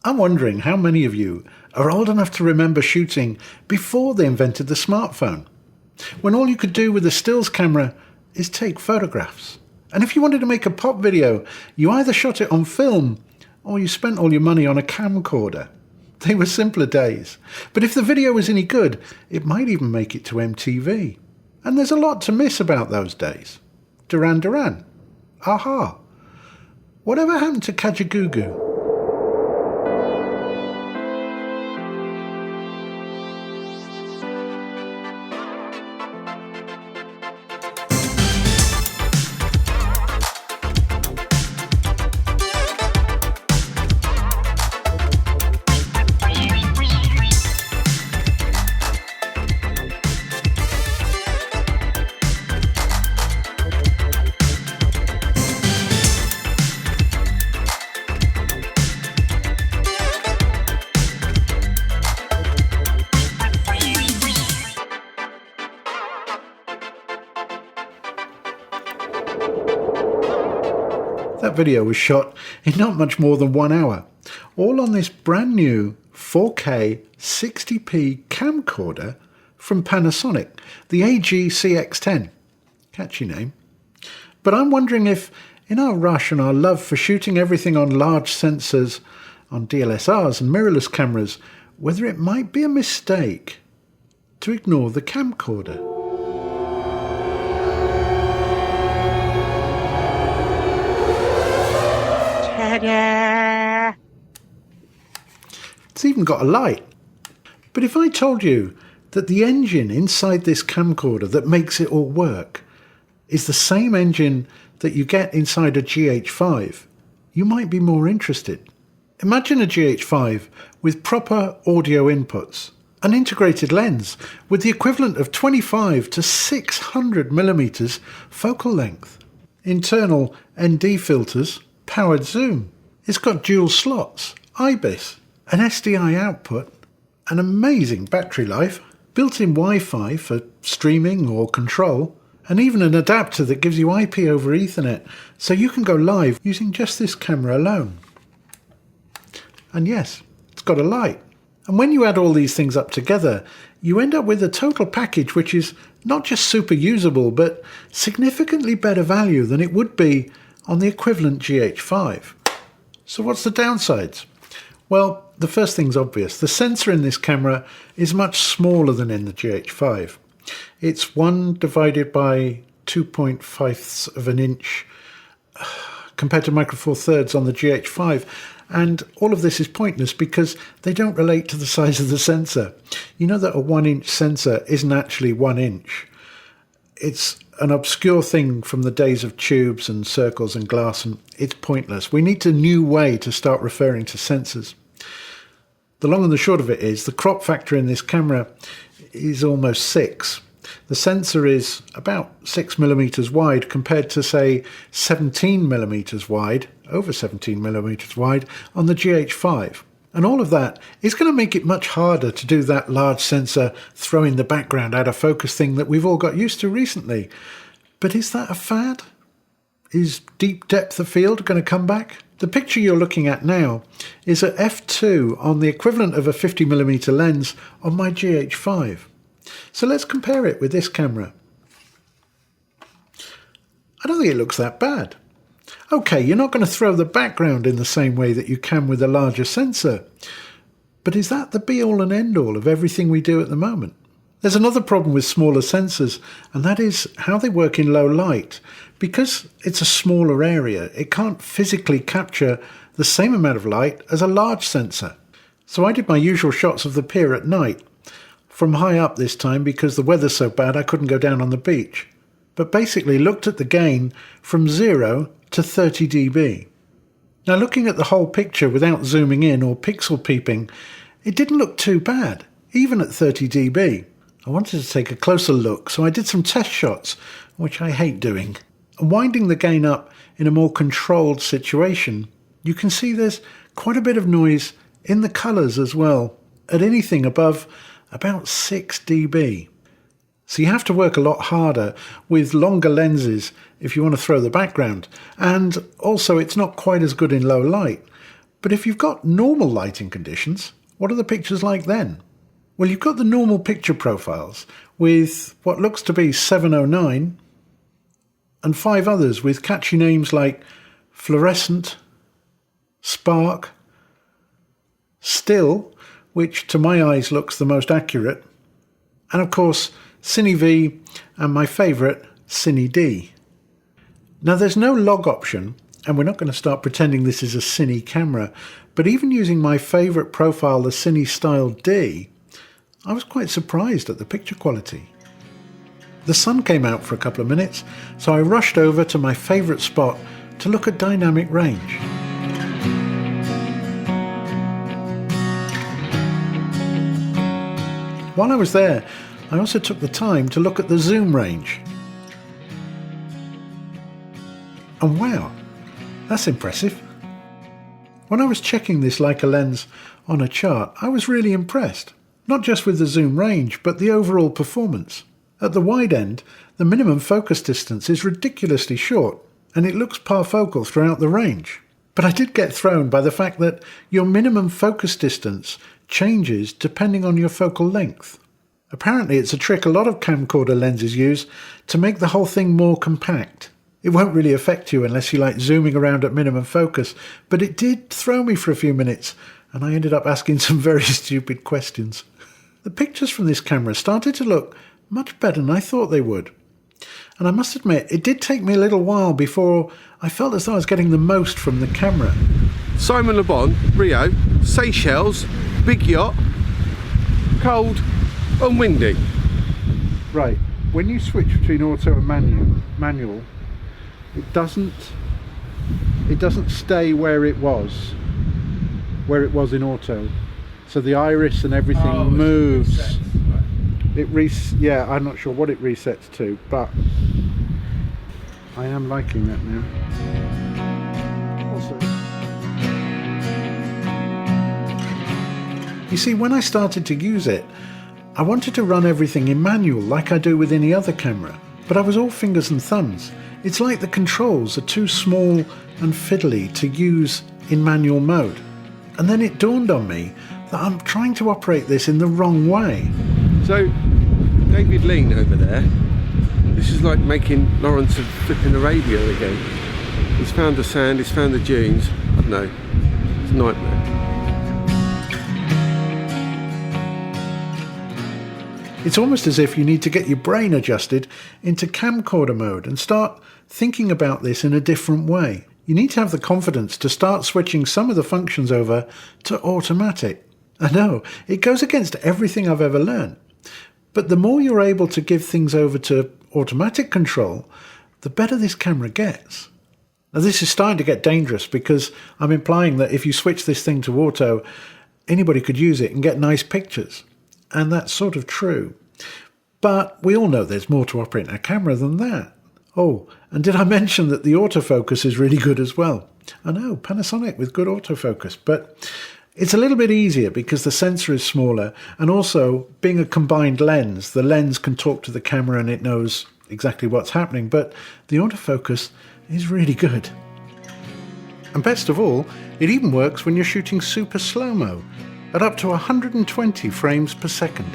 I'm wondering how many of you are old enough to remember shooting before they invented the smartphone, when all you could do with a stills camera is take photographs. And if you wanted to make a pop video, you either shot it on film or you spent all your money on a camcorder. They were simpler days. But if the video was any good, it might even make it to MTV. And there's a lot to miss about those days. Duran Duran. Aha. Whatever happened to Kajagoogoo? That video was shot in not much more than 1 hour, all on this brand new 4K 60p camcorder from Panasonic, the AG-CX10. Catchy name. But I'm wondering if, in our rush and our love for shooting everything on large sensors, on DSLRs and mirrorless cameras, whether it might be a mistake to ignore the camcorder. It's even got a light. But if I told you that the engine inside this camcorder that makes it all work is the same engine that you get inside a GH5, you might be more interested. Imagine a GH5 with proper audio inputs, an integrated lens with the equivalent of 25 to 600 millimeters focal length, internal ND filters, powered zoom. It's got dual slots, IBIS, an SDI output, an amazing battery life, built-in Wi-Fi for streaming or control, and even an adapter that gives you IP over Ethernet, so you can go live using just this camera alone. And yes, it's got a light. And when you add all these things up together, you end up with a total package which is not just super usable, but significantly better value than it would be on the equivalent GH5. So what's the downsides? Well, the first thing's obvious. The sensor in this camera is much smaller than in the GH5. It's 1 divided by 2.5 of an inch compared to micro four thirds on the GH5. And all of this is pointless because they don't relate to the size of the sensor. You know that a 1-inch sensor isn't actually 1 inch. It's an obscure thing from the days of tubes and circles and glass, and it's pointless. We need a new way to start referring to sensors. The long and the short of it is the crop factor in this camera is almost 6. The sensor is about 6 millimeters wide compared to, say, 17 millimeters wide, over 17 millimeters wide on the GH5. And all of that is going to make it much harder to do that large sensor throwing the background out of focus thing that we've all got used to recently. But is that a fad? Is deep depth of field going to come back? The picture you're looking at now is at f2 on the equivalent of a 50mm lens on my GH5. So let's compare it with this camera. I don't think it looks that bad. Okay, you're not going to throw the background in the same way that you can with a larger sensor. But is that the be-all and end-all of everything we do at the moment? There's another problem with smaller sensors, and that is how they work in low light. Because it's a smaller area, it can't physically capture the same amount of light as a large sensor. So I did my usual shots of the pier at night, from high up this time because the weather's so bad I couldn't go down on the beach. But basically looked at the gain from 0 to 30 dB. Now looking at the whole picture without zooming in or pixel peeping, it didn't look too bad, even at 30 dB. I wanted to take a closer look, so I did some test shots, which I hate doing. And winding the gain up in a more controlled situation, you can see there's quite a bit of noise in the colours as well, at anything above about 6 dB. So you have to work a lot harder with longer lenses if you want to throw the background. And also it's not quite as good in low light. But if you've got normal lighting conditions, what are the pictures like then? Well, you've got the normal picture profiles with what looks to be 709 and 5 others with catchy names like fluorescent, spark, still, which to my eyes looks the most accurate, and of course Cine V and my favourite Cine D. Now there's no log option, and we're not going to start pretending this is a Cine camera, but even using my favourite profile, the Cine Style D, I was quite surprised at the picture quality. The sun came out for a couple of minutes, so I rushed over to my favourite spot to look at dynamic range. While I was there, I also took the time to look at the zoom range. And wow, that's impressive. When I was checking this Leica lens on a chart, I was really impressed, not just with the zoom range, but the overall performance. At the wide end, the minimum focus distance is ridiculously short, and it looks parfocal throughout the range. But I did get thrown by the fact that your minimum focus distance changes depending on your focal length. Apparently it's a trick a lot of camcorder lenses use to make the whole thing more compact. It won't really affect you unless you like zooming around at minimum focus, but it did throw me for a few minutes, and I ended up asking some very stupid questions. The pictures from this camera started to look much better than I thought they would. And I must admit, it did take me a little while before I felt as though I was getting the most from the camera. Simon Le Bon, Rio, Seychelles, big yacht, cold and windy. Right, when you switch between auto and manual, it doesn't stay where it was in auto. So the iris and everything moves. Yeah, I'm not sure what it resets to, but I am liking that now. Also, you see, when I started to use it, I wanted to run everything in manual like I do with any other camera, but I was all fingers and thumbs. It's like the controls are too small and fiddly to use in manual mode. And then it dawned on me that I'm trying to operate this in the wrong way. So, David Lean over there, this is like making Lawrence of flipping Arabia again. He's found the sand, he's found the dunes. I don't know, it's a nightmare. It's almost as if you need to get your brain adjusted into camcorder mode and start thinking about this in a different way. You need to have the confidence to start switching some of the functions over to automatic. I know, it goes against everything I've ever learned. But the more you're able to give things over to automatic control, the better this camera gets. Now this is starting to get dangerous because I'm implying that if you switch this thing to auto, anybody could use it and get nice pictures. And that's sort of true. But we all know there's more to operating a camera than that. Oh, and did I mention that the autofocus is really good as well? I know, Panasonic with good autofocus, but it's a little bit easier because the sensor is smaller, and also being a combined lens, the lens can talk to the camera and it knows exactly what's happening, but the autofocus is really good. And best of all, it even works when you're shooting super slow-mo at up to 120 frames per second.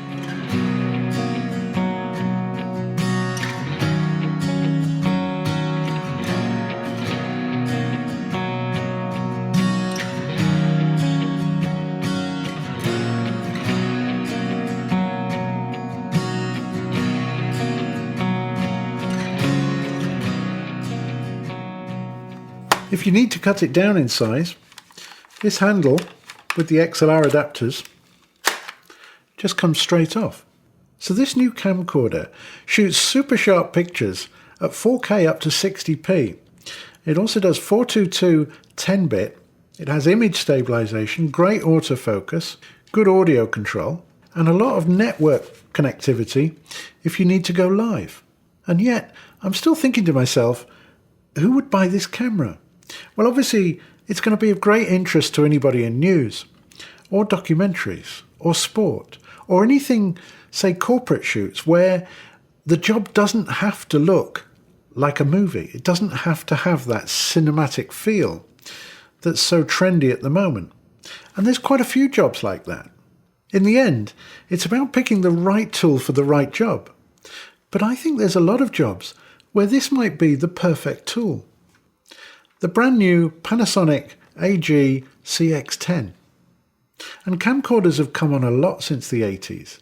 If you need to cut it down in size, this handle with the XLR adapters just comes straight off. So this new camcorder shoots super sharp pictures at 4K up to 60p. It also does 422 10-bit. It has image stabilization, great autofocus, good audio control, and a lot of network connectivity if you need to go live. And yet, I'm still thinking to myself, who would buy this camera? Well, obviously, it's going to be of great interest to anybody in news, or documentaries, or sport, or anything, say, corporate shoots, where the job doesn't have to look like a movie. It doesn't have to have that cinematic feel. that's so trendy at the moment. And there's quite a few jobs like that. In the end, it's about picking the right tool for the right job. But I think there's a lot of jobs where this might be the perfect tool. The brand new Panasonic AG-CX10. And camcorders have come on a lot since the 80s.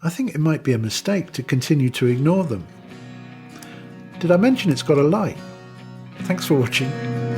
I think it might be a mistake to continue to ignore them. Did I mention it's got a light? Thanks for watching.